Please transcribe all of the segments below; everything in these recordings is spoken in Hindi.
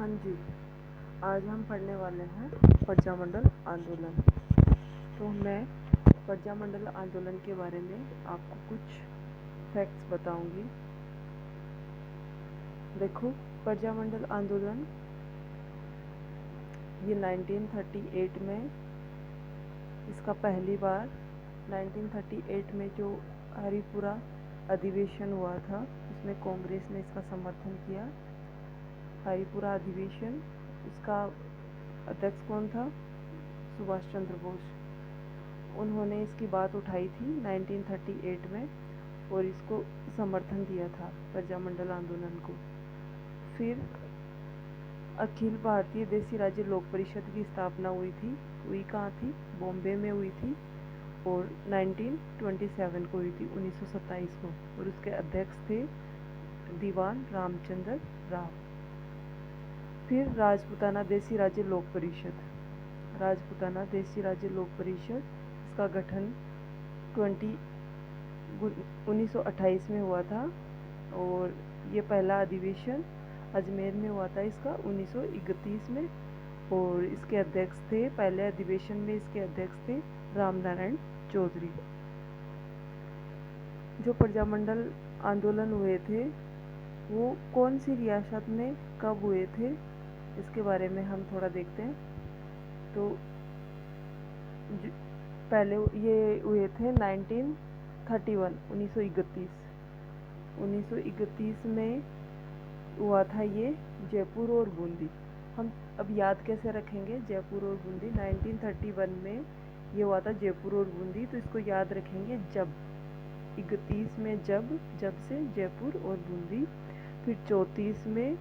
हाँ जी, आज हम पढ़ने वाले हैं प्रजामंडल आंदोलन। तो मैं प्रजामंडल आंदोलन के बारे में आपको कुछ फैक्ट्स बताऊंगी। देखो, प्रजामंडल आंदोलन ये 1938 में, इसका पहली बार 1938 में जो हरिपुरा अधिवेशन हुआ था, उसमें कांग्रेस ने इसका समर्थन किया। हरिपुरा अधिवेशन, उसका अध्यक्ष कौन था? सुभाष चंद्र बोस। उन्होंने इसकी बात उठाई थी 1938 में और इसको समर्थन दिया था प्रजामंडल आंदोलन को। फिर अखिल भारतीय देसी राज्य लोक परिषद की स्थापना हुई कहाँ थी? बॉम्बे में हुई थी और 1927 को हुई थी, 1927 को। और उसके अध्यक्ष थे दीवान रामचंद्र राव। फिर राजपूताना देसी राज्य लोक परिषद, राजपूताना देसी राज्य लोक परिषद, इसका गठन 1928 में हुआ था और ये पहला अधिवेशन अजमेर में हुआ था इसका 1931 में। और इसके अध्यक्ष थे, पहले अधिवेशन में इसके अध्यक्ष थे रामनारायण चौधरी। जो प्रजामंडल आंदोलन हुए थे वो कौन सी रियासत में कब हुए थे, इसके बारे में हम थोड़ा देखते हैं। तो पहले ये हुए थे 1931 में हुआ था ये जयपुर और बूंदी। हम अब याद कैसे रखेंगे जयपुर और बूंदी? 1931 में ये हुआ था जयपुर और बूंदी, तो इसको याद रखेंगे जब 31 में जब से जयपुर और बूंदी। फिर 34 में,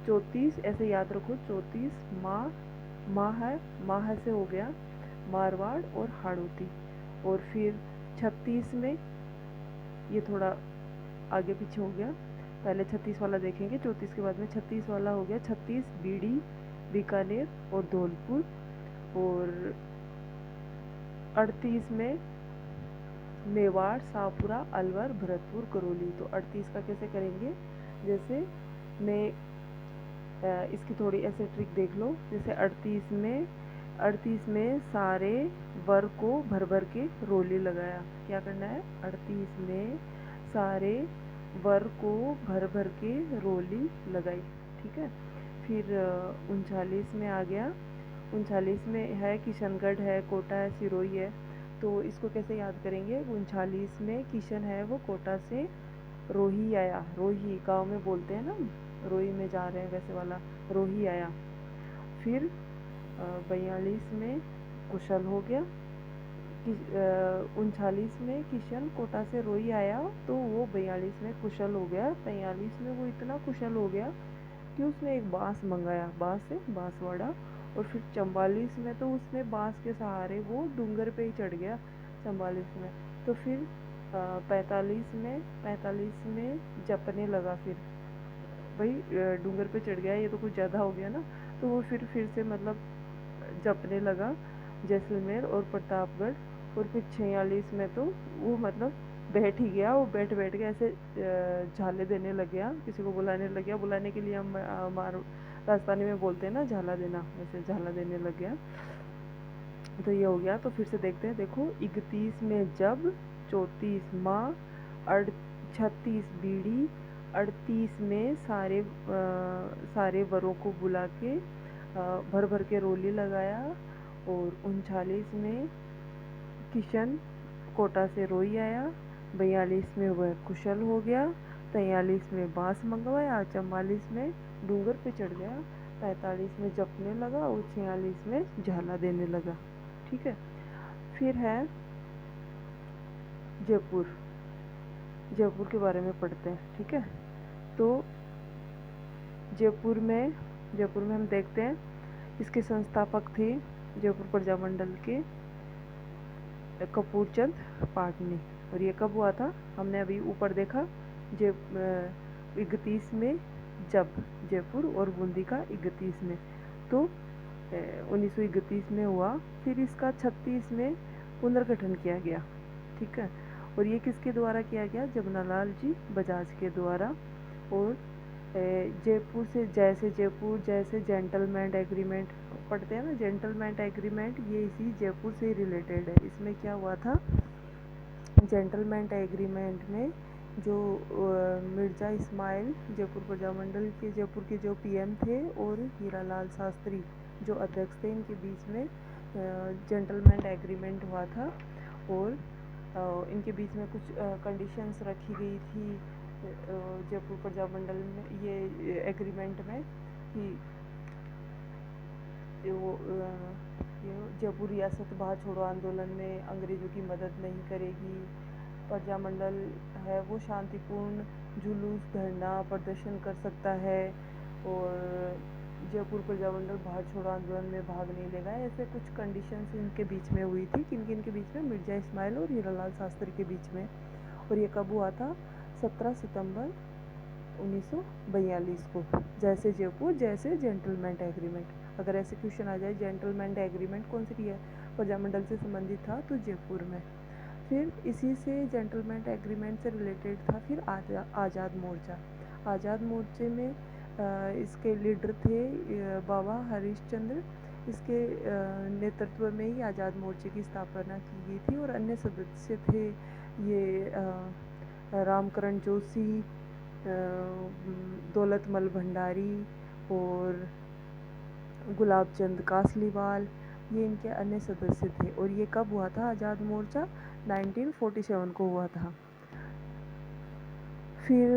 34 ऐसे याद रखो, 34 माह से हो गया मारवाड़ और हाड़ौती। और फिर 36 में, ये थोड़ा आगे पीछे हो गया, पहले 36 वाला देखेंगे, 34 के बाद में 36 वाला हो गया 36 बीड़ी, बीकानेर और धौलपुर। और 38 में मेवाड़, शाहपुरा, अलवर, भरतपुर, करौली। तो 38 का कैसे करेंगे? जैसे मैं इसकी थोड़ी ऐसे ट्रिक देख लो। जैसे 38 में सारे वर्ग को भर भर के रोली लगाया। क्या करना है? 38 में सारे वर्ग को भर भर के रोली लगाई। ठीक है। फिर 39 में आ गया, 39 में है किशनगढ़ है, कोटा है, सिरोही है। तो इसको कैसे याद करेंगे? 39 में किशन है वो कोटा से रोही आया, रोही गांव में बोलते हैं ना, रोही में जा रहे हैं वैसे वाला, रोही आया। फिर 42 में कुशल हो गया, 39 में किशन कोटा से रोही आया तो वो 42 में कुशल हो गया। 43 में वो इतना कुशल हो गया कि उसने एक बांस मंगाया, बांस से बांसवाड़ा। और फिर 44 में तो उसने बांस के सहारे वो डूंगर पे ही चढ़ गया 44 में। तो फिर 45 में जपने लगा। फिर भाई डूंगर पे चढ़ गया, ये तो कुछ ज़्यादा हो गया ना। तो वो फिर से मतलब जपने लगा जैसलमेर और प्रतापगढ़। और फिर 46 में तो वो मतलब बैठ ही गया, वो बैठ के ऐसे झाले देने लग गया, किसी को बुलाने लग गया। बुलाने के लिए हम हमारे राजस्थानी में बोलते हैं ना झाला देना, वैसे झाला देने लग गया। तो ये हो गया। तो फिर से देखते हैं। देखो, 31 में जब, 34 माँ, 36 बीड़ी, 38 में सारे वरों को बुला के भर भर के रोली लगाया। और 39 में किशन कोटा से रोई आया, 42 में वह कुशल हो गया, 43 में बांस मंगवाया, 44 में डूंगर पे चढ़ गया, 45 में जपने लगा और 46 में झाला देने लगा। ठीक है। फिर है जयपुर, जयपुर के बारे में पढ़ते हैं। ठीक है। तो जयपुर में हम देखते हैं, इसके संस्थापक थे जयपुर प्रजामंडल के कपूरचंद पाटनी। और ये कब हुआ था? हमने अभी ऊपर देखा, 31 में जब जयपुर और बूंदी का 31 में, तो 1931 में हुआ। फिर इसका 36 में पुनर्गठन किया गया। ठीक है। और ये किसके द्वारा किया गया? जमनालाल जी बजाज के द्वारा। और जयपुर से जयपुर जैसे जेंटलमैन एग्रीमेंट पढ़ते हैं ना, जेंटलमैन एग्रीमेंट, ये इसी जयपुर से रिलेटेड है। इसमें क्या हुआ था, जेंटलमैन एग्रीमेंट में जो मिर्ज़ा इस्माइल जयपुर प्रजामंडल के, जयपुर के जो पीएम थे, और हीरालाल शास्त्री जो अध्यक्ष थे, इनके बीच में जेंटलमैन एग्रीमेंट हुआ था। और इनके बीच में कुछ कंडीशंस रखी गई थी जयपुर प्रजामंडल में, ये एग्रीमेंट में, कि वो जयपुर रियासत बाहर छोड़ो आंदोलन में अंग्रेज़ों की मदद नहीं करेगी। प्रजामंडल है वो शांतिपूर्ण जुलूस, धरना, प्रदर्शन कर सकता है, और जयपुर प्रजामंडल बाहर छोड़ो आंदोलन में भाग नहीं लेगा। ऐसे कुछ कंडीशंस इनके बीच में हुई थी, किन किन के बीच में, मिर्ज़ा इस्माइल और हीरालाल शास्त्री के बीच में। और ये कब हुआ था, 17 सितंबर 1942 को। जैसे जयपुर जैसे जेंटलमैन एग्रीमेंट। अगर ऐसे क्वेश्चन आ जाए, जेंटलमैन एग्रीमेंट कौन सी है, प्रजामंडल से संबंधित था, तो जयपुर में। फिर इसी से जेंटलमैन एग्रीमेंट से रिलेटेड था फिर आज़ाद मोर्चा। आज़ाद मोर्चे में इसके लीडर थे बाबा हरीशचंद्र। इसके नेतृत्व में ही आज़ाद मोर्चे की स्थापना की गई थी, और अन्य सदस्य थे ये रामकरण जोशी, दौलतमल भंडारी और गुलाब चंद कासलीवाल, ये इनके अन्य सदस्य थे। और ये कब हुआ था आज़ाद मोर्चा, 1947 को हुआ था। फिर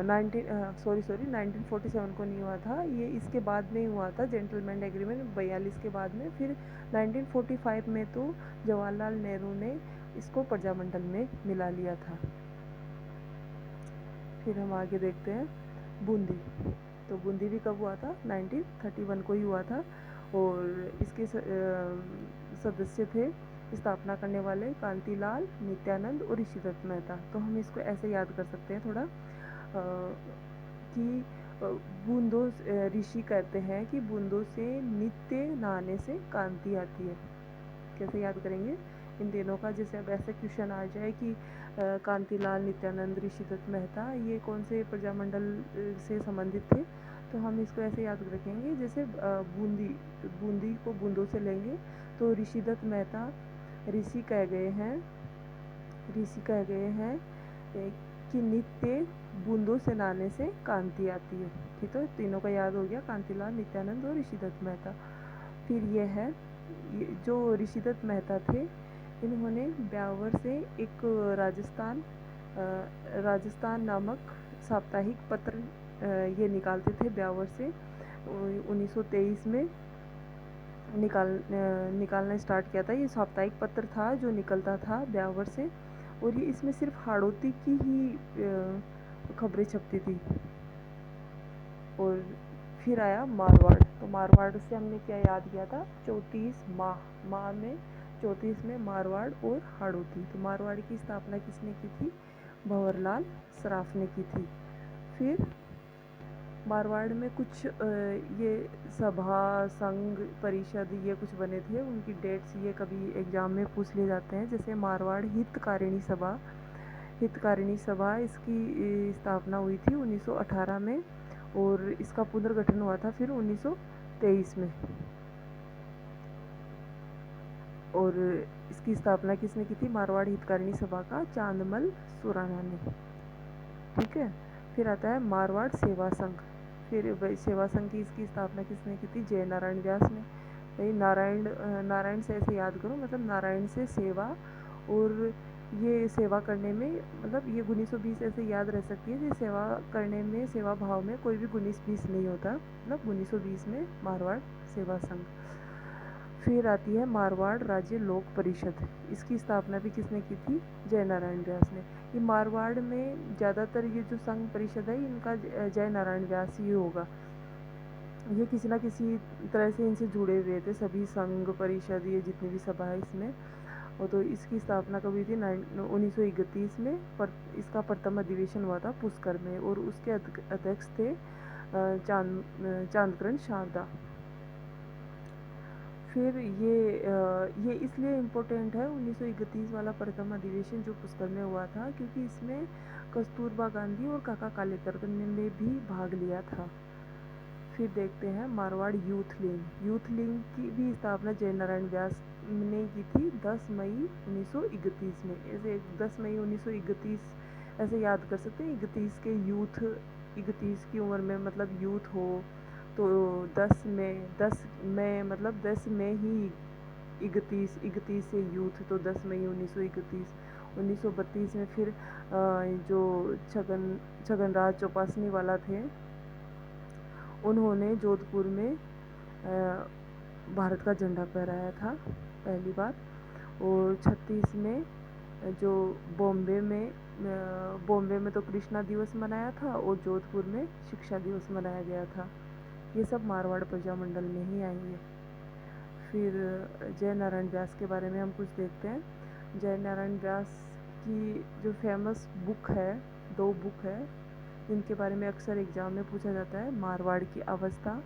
1947 को नहीं हुआ था, ये इसके बाद में ही हुआ था जेंटलमैन एग्रीमेंट, 42 के बाद में। फिर 1945 में तो जवाहरलाल नेहरू ने इसको प्रजामंडल में मिला लिया था। फिर हम आगे देखते हैं बूंदी। तो बूंदी भी कब हुआ था, 1931 को ही हुआ था। और इसके सदस्य थे स्थापना करने वाले कांतिलाल, नित्यानंद और ऋषिदत्त मेहता। तो हम इसको ऐसे याद कर सकते हैं थोड़ा कि बूंदों, ऋषि कहते हैं कि बूंदों से नित्य नहाने से कांति आती है। कैसे याद करेंगे इन दिनों का, जैसे अब ऐसे क्वेश्चन आ जाए कि कांतिलाल, नित्यानंद, ऋषिदत्त मेहता ये कौन से प्रजामंडल से संबंधित थे, तो हम इसको ऐसे याद रखेंगे, जैसे बूंदी को बूंदों से लेंगे, तो ऋषिदत्त मेहता ऋषि कह गए हैं कि नित्य बूंदों से नहाने से कांति आती है। ठीक है, तीनों का याद हो गया, कांतिलाल, नित्यानंद और ऋषिदत्त मेहता। फिर ये है, जो ऋषिदत्त मेहता थे, इन्होंने ब्यावर से एक राजस्थान नामक साप्ताहिक पत्र ये निकालते थे ब्यावर से। 1923 में निकालना स्टार्ट किया था। ये साप्ताहिक पत्र था जो निकलता था ब्यावर से, और ये इसमें सिर्फ हाड़ौती की ही खबरें छपती थी। और फिर आया मारवाड़। तो मारवाड़ से हमने क्या याद किया था, 34 माह में 34 में मारवाड़ और हाड़ौती। तो मारवाड़ की स्थापना किसने की थी, भंवरलाल सराफ ने की थी। फिर मारवाड़ में कुछ ये सभा, संघ, परिषद ये कुछ बने थे, उनकी डेट्स ये कभी एग्जाम में पूछ लिए जाते हैं। जैसे मारवाड़ हितकारिणी सभा इसकी स्थापना हुई थी 1918 में, और इसका पुनर्गठन हुआ था फिर 1923 में। और इसकी स्थापना किसने की थी, मारवाड़ हितकारिणी सभा का चांदमल सुराना ने। ठीक है, फिर आता है मारवाड़ सेवा संघ। फिर सेवा संघ की इसकी स्थापना किसने की थी, जय नारायण व्यास ने। भाई नारायण से ऐसे याद करो, मतलब नारायण से सेवा, और ये सेवा करने में, मतलब ये 1920 ऐसे याद रह सकती है कि सेवा करने में, सेवा भाव में कोई भी 1920 नहीं होता, मतलब 1920 में मारवाड़ सेवा संघ। फिर आती है मारवाड़ राज्य लोक परिषद। इसकी स्थापना भी किसने की थी, जय नारायण व्यास ने। ये मारवाड़ में ज़्यादातर ये जो संघ परिषद है, इनका जय नारायण व्यास ही होगा। ये किसी ना किसी तरह से इनसे जुड़े हुए थे, सभी संघ परिषद, ये जितनी भी सभा है इसमें। और तो इसकी स्थापना कब हुई थी, 1931 में। इसका प्रथम अधिवेशन हुआ था पुष्कर में, और उसके अध्यक्ष थे चांदकरण शारदा। फिर ये इसलिए इम्पोर्टेंट है 1931 वाला प्रथम अधिवेशन जो पुष्कर में हुआ था, क्योंकि इसमें कस्तूरबा गांधी और काका कालेकर ने भी भाग लिया था। फिर देखते हैं Marwar youth league. Youth league की भी स्थापना जयनारायण व्यास ने की थी 10 मई 1931 में। ऐसे 10 मई 1931 ऐसे याद कर सकते हैं। 31 के यूथ, 31 की उम्र में मतलब यूथ हो तो 10 मई मतलब 10 में ही 31 से यूथ, तो 10 मई 1931। 1932 में फिर जो छगनराज चौपासनी वाला थे, उन्होंने जोधपुर में भारत का झंडा फहराया था पहली बार। और 36 में जो बॉम्बे में तो कृष्णा दिवस मनाया था और जोधपुर में शिक्षा दिवस मनाया गया था। ये सब मारवाड़ प्रजामंडल में ही आएंगे। फिर जय नारायण व्यास के बारे में हम कुछ देखते हैं। जय नारायण व्यास की जो फेमस बुक है, 2 बुक है जिनके बारे में अक्सर एग्जाम में पूछा जाता है, मारवाड़ की अवस्था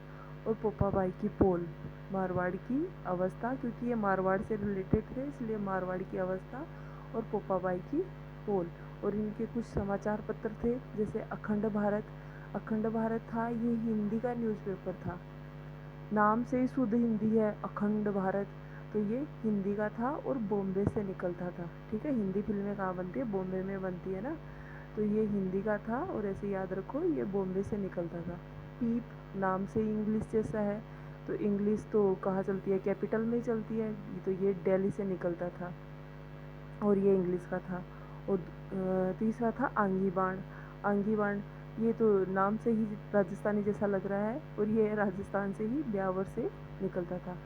और पोपाबाई की पोल। मारवाड़ की अवस्था क्योंकि ये मारवाड़ से रिलेटेड थे, इसलिए मारवाड़ की अवस्था और पोपाबाई की पोल। और इनके कुछ समाचार पत्र थे जैसे अखंड भारत। अखंड भारत था, ये हिंदी का न्यूज़पेपर था, नाम से ही शुद्ध हिंदी है अखंड भारत, तो ये हिंदी का था और बॉम्बे से निकलता था। ठीक है, हिंदी फिल्में कहाँ बनती है, बॉम्बे में बनती है ना, तो ये हिंदी का था और ऐसे याद रखो ये बॉम्बे से निकलता था। पीप नाम से इंग्लिश जैसा है, तो इंग्लिश तो कहाँ चलती है, कैपिटल में ही चलती है, तो ये दिल्ली से निकलता था और ये इंग्लिश का था। और तीसरा था आंगी बाण। आंगी बाण ये तो नाम से ही राजस्थानी जैसा लग रहा है और ये राजस्थान से ही ब्यावर से निकलता था।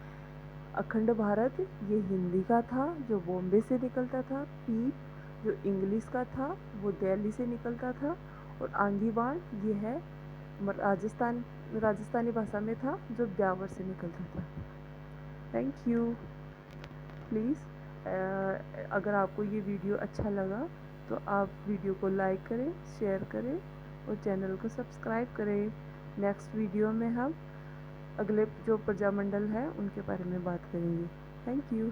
अखंड भारत ये हिंदी का था जो बॉम्बे से निकलता था। पीप जो इंग्लिश का था वो दिल्ली से निकलता था। और आंगी बाण ये है राजस्थानी भाषा में था जो ब्यावर से निकलता था। Thank you. प्लीज़ अगर आपको ये वीडियो अच्छा लगा तो आप वीडियो को लाइक करें, शेयर करें और चैनल को सब्सक्राइब करें। नेक्स्ट वीडियो में हम अगले जो प्रजामंडल है उनके बारे में बात करेंगे। Thank you.